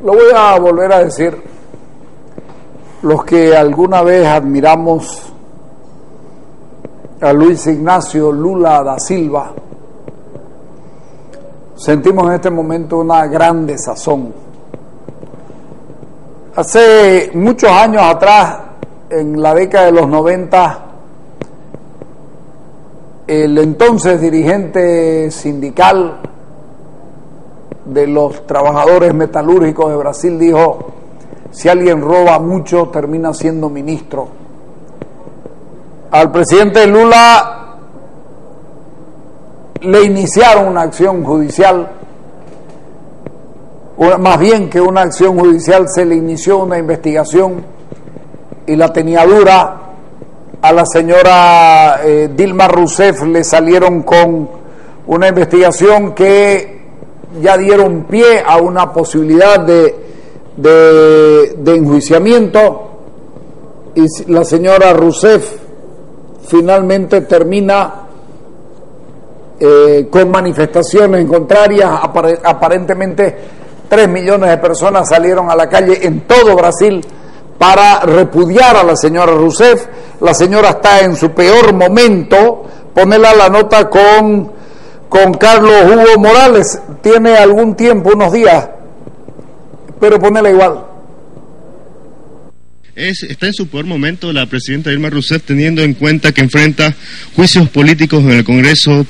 Lo voy a volver a decir. Los que alguna vez admiramos a Luis Ignacio Lula da Silva, sentimos en este momento una gran desazón. Hace muchos años atrás, en la década de los 90, el entonces dirigente sindical de los trabajadores metalúrgicos de Brasil dijo: si alguien roba mucho, termina siendo ministro. Al presidente Lula le iniciaron una acción judicial, más bien que una acción judicial, se le inició una investigación y la tenía dura. A la señora Dilma Rousseff le salieron con una investigación que ya dieron pie a una posibilidad de enjuiciamiento, y la señora Rousseff finalmente termina con manifestaciones contrarias. Aparentemente 3 millones de personas salieron a la calle en todo Brasil para repudiar a la señora Rousseff. La señora está en su peor momento. Ponela la nota con Carlos Hugo Morales. Tiene algún tiempo, unos días, pero ponela igual. Está en su peor momento la presidenta Dilma Rousseff, teniendo en cuenta que enfrenta juicios políticos en el Congreso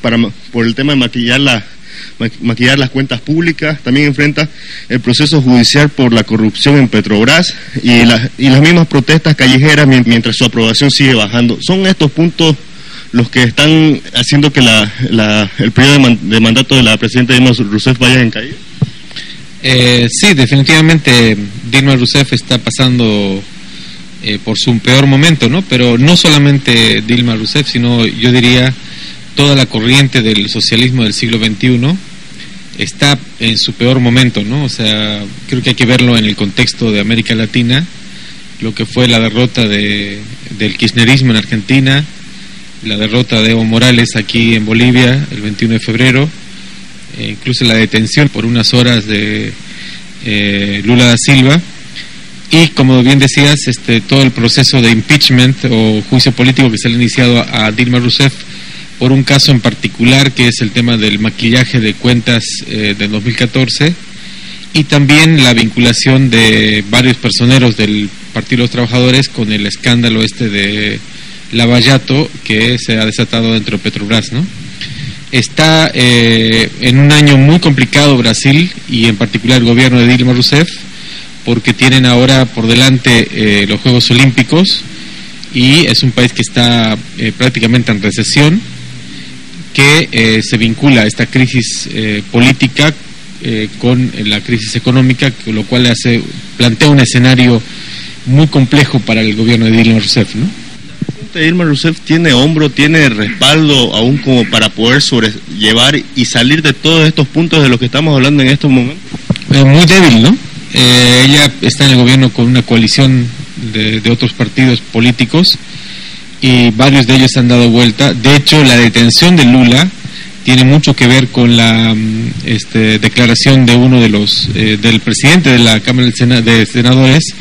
por el tema de maquillar las cuentas públicas. También enfrenta el proceso judicial por la corrupción en Petrobras y las mismas protestas callejeras mientras su aprobación sigue bajando. ¿Son estos puntos los que están haciendo que el periodo de mandato de la presidenta Dilma Rousseff vaya en caída? Sí, definitivamente Dilma Rousseff está pasando por su peor momento, ¿no? Pero no solamente Dilma Rousseff, sino yo diría toda la corriente del socialismo del siglo XXI está en su peor momento, ¿no? O sea, creo que hay que verlo en el contexto de América Latina, lo que fue la derrota del kirchnerismo en Argentina, la derrota de Evo Morales aquí en Bolivia el 21 de febrero, incluso la detención por unas horas de Lula da Silva, y como bien decías, todo el proceso de impeachment o juicio político que se le ha iniciado a Dilma Rousseff por un caso en particular, que es el tema del maquillaje de cuentas del 2014, y también la vinculación de varios personeros del Partido de los Trabajadores con el escándalo de Lavallato que se ha desatado dentro de Petrobras, ¿no? Está en un año muy complicado Brasil, y en particular el gobierno de Dilma Rousseff, porque tienen ahora por delante los Juegos Olímpicos, y es un país que está prácticamente en recesión, que se vincula esta crisis política con la crisis económica, lo cual plantea un escenario muy complejo para el gobierno de Dilma Rousseff, ¿no? Dilma Rousseff tiene hombro, tiene respaldo aún como para poder sobrellevar y salir de todos estos puntos de los que estamos hablando en estos momentos. Muy débil, ¿no? Ella está en el gobierno con una coalición de otros partidos políticos, y varios de ellos han dado vuelta. De hecho, la detención de Lula tiene mucho que ver con la declaración de uno de los del presidente de la Cámara de Senadores,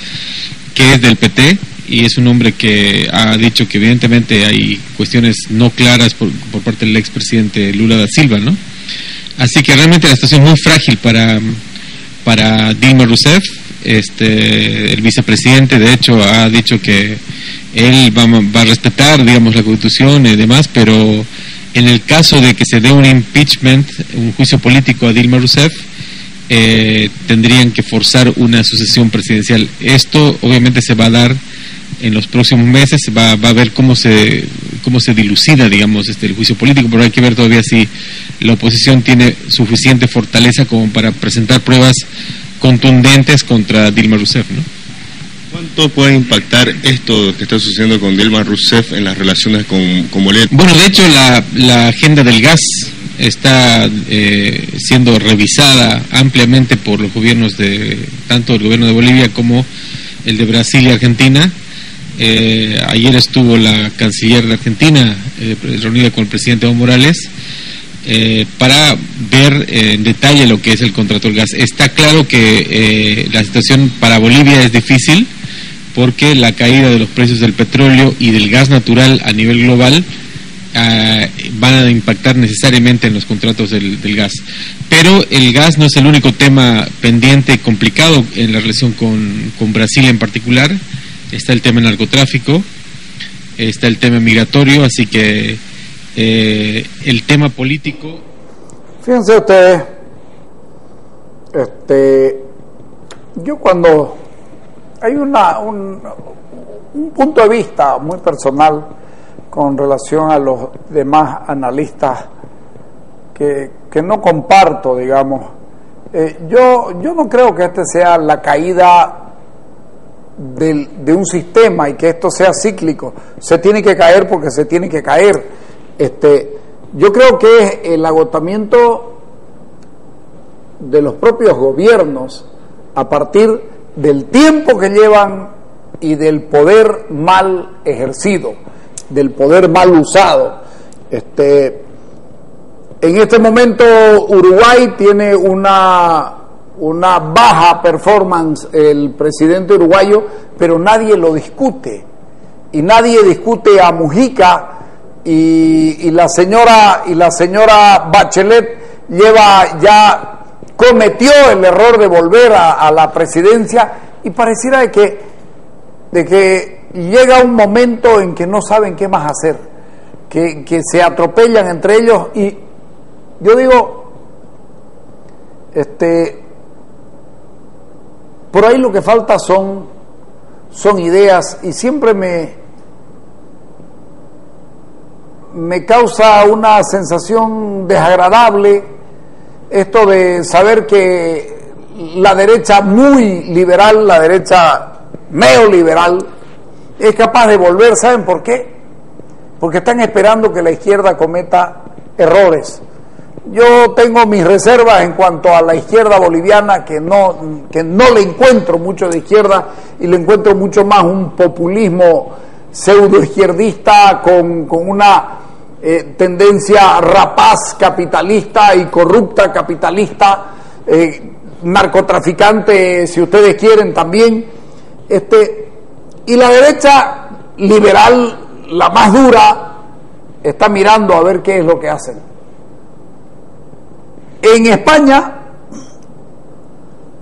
que es del PT, y es un hombre que ha dicho que evidentemente hay cuestiones no claras por parte del expresidente Lula da Silva, ¿no? Así que realmente la situación es muy frágil para Dilma Rousseff. El vicepresidente de hecho ha dicho que él va a respetar, digamos, la Constitución y demás, pero en el caso de que se dé un impeachment, un juicio político a Dilma Rousseff, tendrían que forzar una sucesión presidencial. Esto obviamente se va a dar en los próximos meses, va a ver cómo se dilucida, digamos, el juicio político, pero hay que ver todavía si la oposición tiene suficiente fortaleza como para presentar pruebas contundentes contra Dilma Rousseff, ¿no? ¿Cuánto puede impactar esto que está sucediendo con Dilma Rousseff en las relaciones con Bolivia? Bueno, de hecho la agenda del gas está siendo revisada ampliamente por los gobiernos tanto el gobierno de Bolivia como el de Brasil y Argentina. Ayer estuvo la canciller de Argentina reunida con el presidente Evo Morales, para ver en detalle lo que es el contrato del gas. Está claro que la situación para Bolivia es difícil porque la caída de los precios del petróleo y del gas natural a nivel global van a impactar necesariamente en los contratos del gas. Pero el gas no es el único tema pendiente, complicado en la relación con Brasil en particular. Está el tema narcotráfico, está el tema migratorio, así que el tema político. Fíjense ustedes, yo cuando hay un punto de vista muy personal con relación a los demás analistas que no comparto, digamos, yo no creo que este sea la caída de un sistema y que esto sea cíclico. Se tiene que caer porque se tiene que caer. Yo creo que es el agotamiento de los propios gobiernos a partir del tiempo que llevan y del poder mal ejercido, del poder mal usado. En este momento Uruguay tiene una baja performance, el presidente uruguayo, pero nadie lo discute, y nadie discute a Mujica, y la señora Bachelet cometió el error de volver a la presidencia, y pareciera de que llega un momento en que no saben qué más hacer, que se atropellan entre ellos. Y yo digo, por ahí lo que falta son ideas, y siempre me causa una sensación desagradable esto de saber que la derecha muy liberal, la derecha neoliberal, es capaz de volver. ¿Saben por qué? Porque están esperando que la izquierda cometa errores. Yo tengo mis reservas en cuanto a la izquierda boliviana, que no le encuentro mucho de izquierda, y le encuentro mucho más un populismo pseudoizquierdista con una tendencia rapaz capitalista y corrupta capitalista, narcotraficante, si ustedes quieren también. Y la derecha liberal, la más dura, está mirando a ver qué es lo que hacen. En España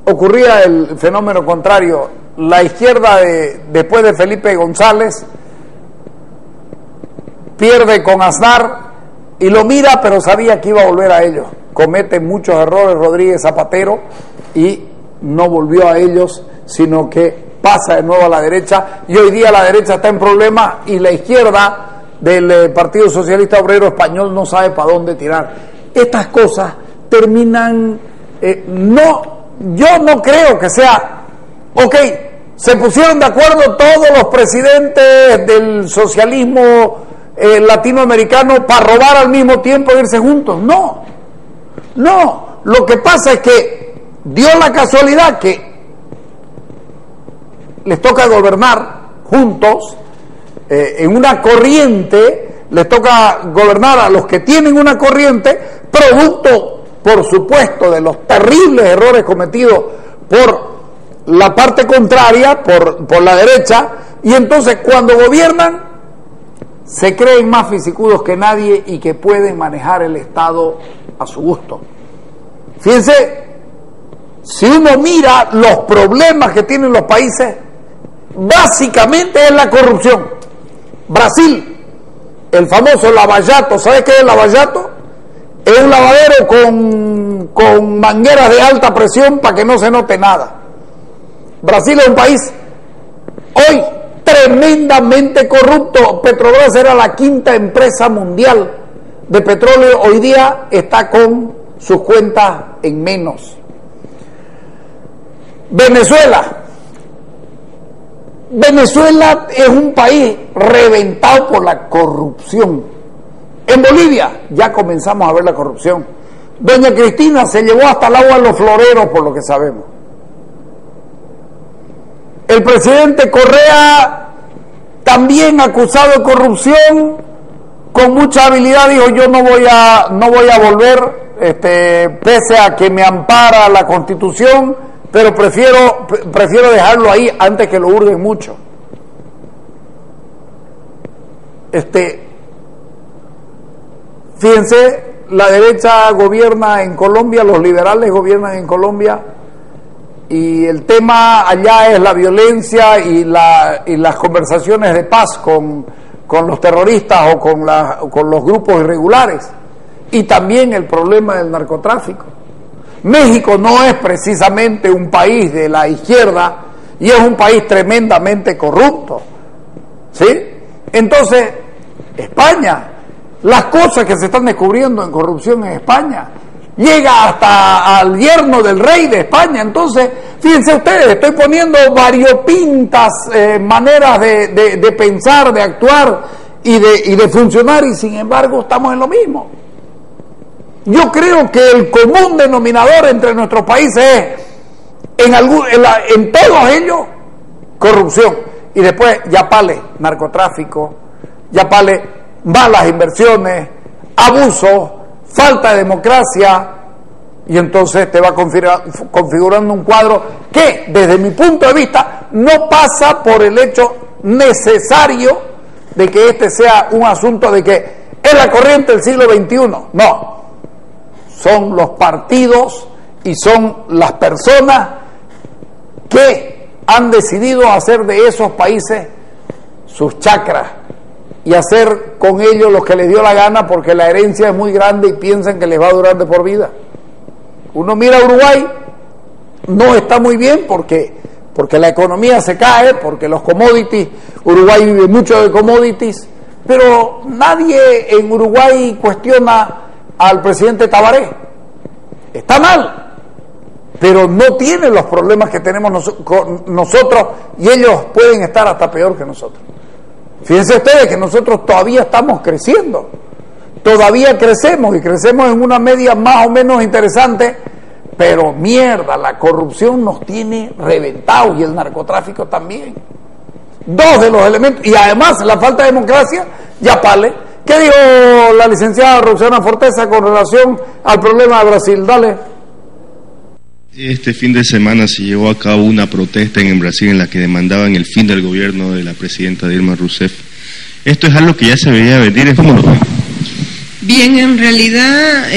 ocurría el fenómeno contrario. La izquierda después de Felipe González pierde con Aznar y lo mira, pero sabía que iba a volver a ellos. Comete muchos errores Rodríguez Zapatero y no volvió a ellos, sino que pasa de nuevo a la derecha, y hoy día la derecha está en problemas y la izquierda del Partido Socialista Obrero Español no sabe para dónde tirar. Estas cosas terminan, yo no creo que sea, se pusieron de acuerdo todos los presidentes del socialismo latinoamericano para robar al mismo tiempo e irse juntos. No, lo que pasa es que dio la casualidad que les toca gobernar juntos, en una corriente, les toca gobernar a los que tienen una corriente, producto, por supuesto, de los terribles errores cometidos por la parte contraria, por la derecha, y entonces cuando gobiernan se creen más fisicudos que nadie y que pueden manejar el Estado a su gusto. Fíjense, si uno mira los problemas que tienen los países, básicamente es la corrupción. Brasil, el famoso lavallato, ¿sabes qué es el lavallato? Es un lavadero con mangueras de alta presión para que no se note nada. Brasil es un país hoy tremendamente corrupto. Petrobras era la quinta empresa mundial de petróleo, hoy día está con sus cuentas en menos. Venezuela es un país reventado por la corrupción. En Bolivia ya comenzamos a ver la corrupción. Doña Cristina se llevó hasta el agua a los floreros, por lo que sabemos. El presidente Correa, también acusado de corrupción, con mucha habilidad dijo: yo no voy a volver, pese a que me ampara la Constitución, pero prefiero dejarlo ahí antes que lo hurguen mucho. Fíjense, la derecha gobierna en Colombia, los liberales gobiernan en Colombia, y el tema allá es la violencia y las conversaciones de paz con los terroristas o con los grupos irregulares, y también el problema del narcotráfico. México no es precisamente un país de la izquierda y es un país tremendamente corrupto, ¿sí? Entonces, España, las cosas que se están descubriendo en corrupción en España, llega hasta al yerno del rey de España. Entonces, fíjense ustedes, estoy poniendo variopintas maneras de pensar, de actuar y de funcionar, y sin embargo estamos en lo mismo. Yo creo que el común denominador entre nuestros países es, en todos ellos, corrupción. Y después, yapale, narcotráfico, yapale, malas inversiones, abuso, falta de democracia, y entonces te va configurando un cuadro que, desde mi punto de vista, no pasa por el hecho necesario de que este sea un asunto de que es la corriente del siglo XXI. No, son los partidos y son las personas que han decidido hacer de esos países sus chacras y hacer con ellos lo que les dio la gana, porque la herencia es muy grande y piensan que les va a durar de por vida. Uno mira a Uruguay, no está muy bien porque la economía se cae, porque los commodities, Uruguay vive mucho de commodities, pero nadie en Uruguay cuestiona al presidente Tabaré. Está mal, pero no tiene los problemas que tenemos nosotros, y ellos pueden estar hasta peor que nosotros. Fíjense ustedes que nosotros todavía estamos creciendo, todavía crecemos, y crecemos en una media más o menos interesante, pero mierda, la corrupción nos tiene reventados, y el narcotráfico también. Dos de los elementos, y además la falta de democracia, yapale. ¿Qué dijo la licenciada Roxana Forteza con relación al problema de Brasil? Dale. Este fin de semana se llevó a cabo una protesta en Brasil en la que demandaban el fin del gobierno de la presidenta Dilma Rousseff. ¿Esto es algo que ya se veía venir? ¿Cómo lo ven? Bien, en realidad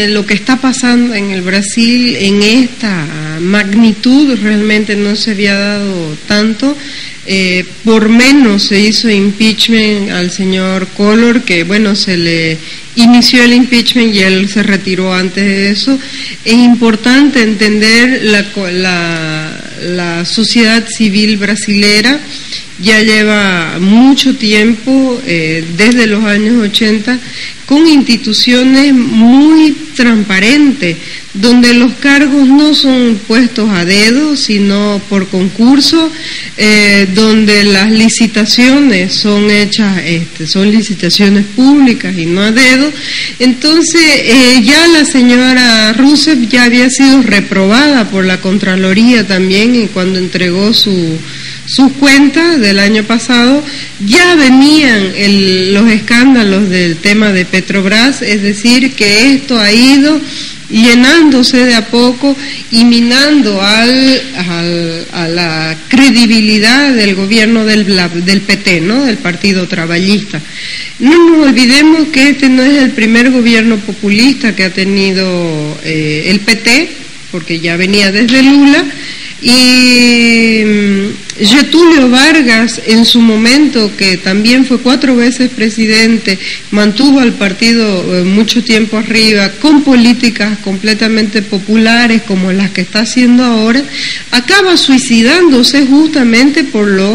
lo que está pasando en el Brasil en esta magnitud realmente no se había dado tanto. Por menos se hizo impeachment al señor Collor, que bueno, se le inició el impeachment y él se retiró antes de eso. Es importante entender la sociedad civil brasilera. Ya lleva mucho tiempo, desde los años 80, con instituciones muy transparentes, donde los cargos no son puestos a dedo, sino por concurso, donde las licitaciones son hechas, son licitaciones públicas y no a dedo. Entonces, ya la señora Rousseff ya había sido reprobada por la Contraloría también, y cuando entregó sus cuentas del año pasado, ya venían los escándalos del tema de Petrobras, es decir, que esto ha ido llenándose de a poco y minando a la credibilidad del gobierno del PT, ¿no?, del Partido Trabajista. No nos olvidemos que este no es el primer gobierno populista que ha tenido el PT, porque ya venía desde Lula, y Getúlio Vargas, en su momento, que también fue 4 veces presidente, mantuvo al partido mucho tiempo arriba, con políticas completamente populares como las que está haciendo ahora, acaba suicidándose justamente por las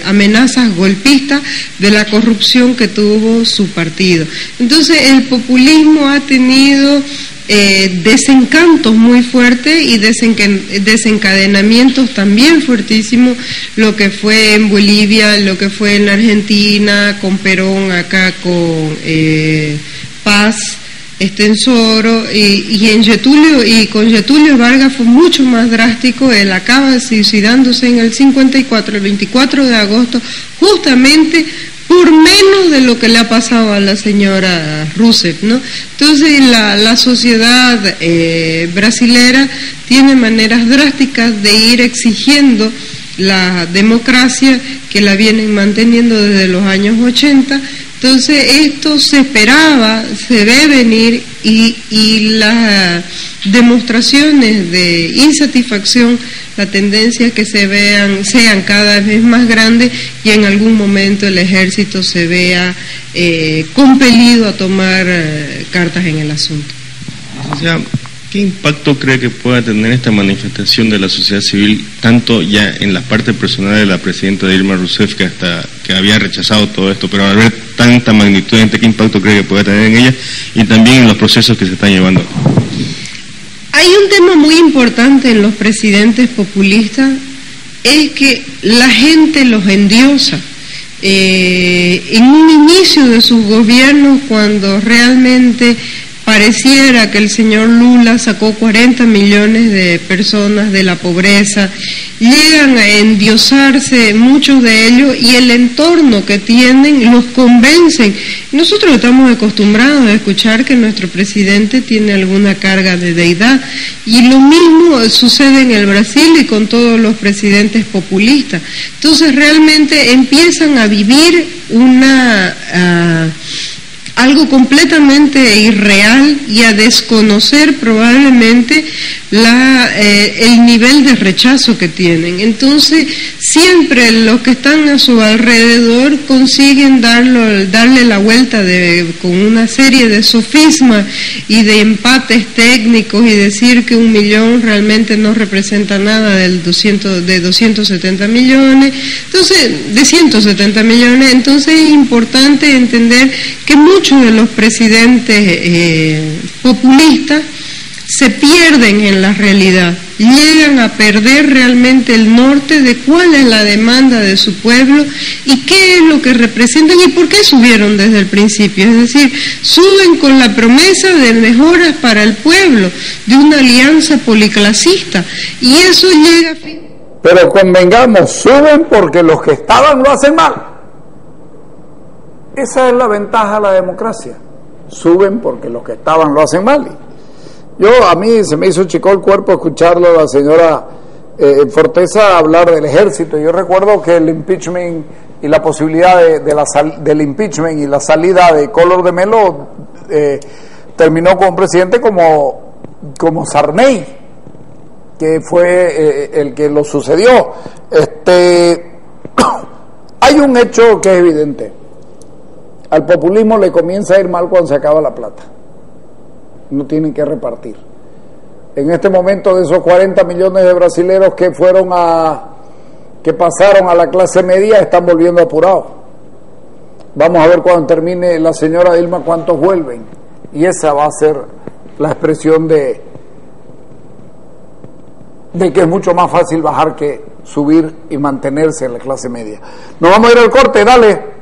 amenazas golpistas de la corrupción que tuvo su partido. Entonces, el populismo ha tenido desencantos muy fuertes y desencadenamientos también fuertísimos, lo que fue en Bolivia, lo que fue en Argentina con Perón, acá con Paz, Soro, y en Getúlio, y con Getúlio Vargas fue mucho más drástico. Él acaba suicidándose en el 54, el 24 de agosto, justamente por menos de lo que le ha pasado a la señora Rousseff, ¿no? Entonces la sociedad brasilera tiene maneras drásticas de ir exigiendo la democracia que la vienen manteniendo desde los años 80. Entonces esto se esperaba, se ve venir, y las demostraciones de insatisfacción, la tendencia que sean cada vez más grandes, y en algún momento el ejército se vea compelido a tomar cartas en el asunto. O sea, ¿qué impacto cree que pueda tener esta manifestación de la sociedad civil, tanto ya en la parte personal de la presidenta Dilma Rousseff, que había rechazado todo esto, pero al ver tanta magnitud, qué impacto cree que pueda tener en ella, y también en los procesos que se están llevando? Hay un tema muy importante en los presidentes populistas, es que la gente los endiosa. En un inicio de sus gobiernos, cuando realmente pareciera que el señor Lula sacó 40 millones de personas de la pobreza, llegan a endiosarse muchos de ellos, y el entorno que tienen los convencen. Nosotros estamos acostumbrados a escuchar que nuestro presidente tiene alguna carga de deidad, y lo mismo sucede en el Brasil y con todos los presidentes populistas. Entonces realmente empiezan a vivir algo completamente irreal, y a desconocer probablemente el nivel de rechazo que tienen. Entonces siempre los que están a su alrededor consiguen darle la vuelta con una serie de sofismas y de empates técnicos, y decir que 1 millón realmente no representa nada de 270 millones, entonces de 170 millones. Entonces es importante entender que muchos de los presidentes populistas se pierden en la realidad, llegan a perder realmente el norte de cuál es la demanda de su pueblo y qué es lo que representan y por qué subieron desde el principio. Es decir, suben con la promesa de mejoras para el pueblo, de una alianza policlasista, y eso llega a fin. Pero convengamos, suben porque los que estaban lo hacen mal. Esa es la ventaja de la democracia. Suben porque los que estaban lo hacen mal. A mí se me hizo chico el cuerpo escucharlo a la señora Forteza hablar del ejército. Yo recuerdo que el impeachment y la posibilidad del impeachment y la salida de Collor de Mello terminó con un presidente como Sarney, que fue el que lo sucedió. Hay un hecho que es evidente. Al populismo le comienza a ir mal cuando se acaba la plata. No tienen que repartir. En este momento, de esos 40 millones de brasileros que pasaron a la clase media, están volviendo apurados. Vamos a ver cuando termine la señora Dilma cuántos vuelven, y esa va a ser la expresión de que es mucho más fácil bajar que subir y mantenerse en la clase media. Nos vamos a ir al corte, dale.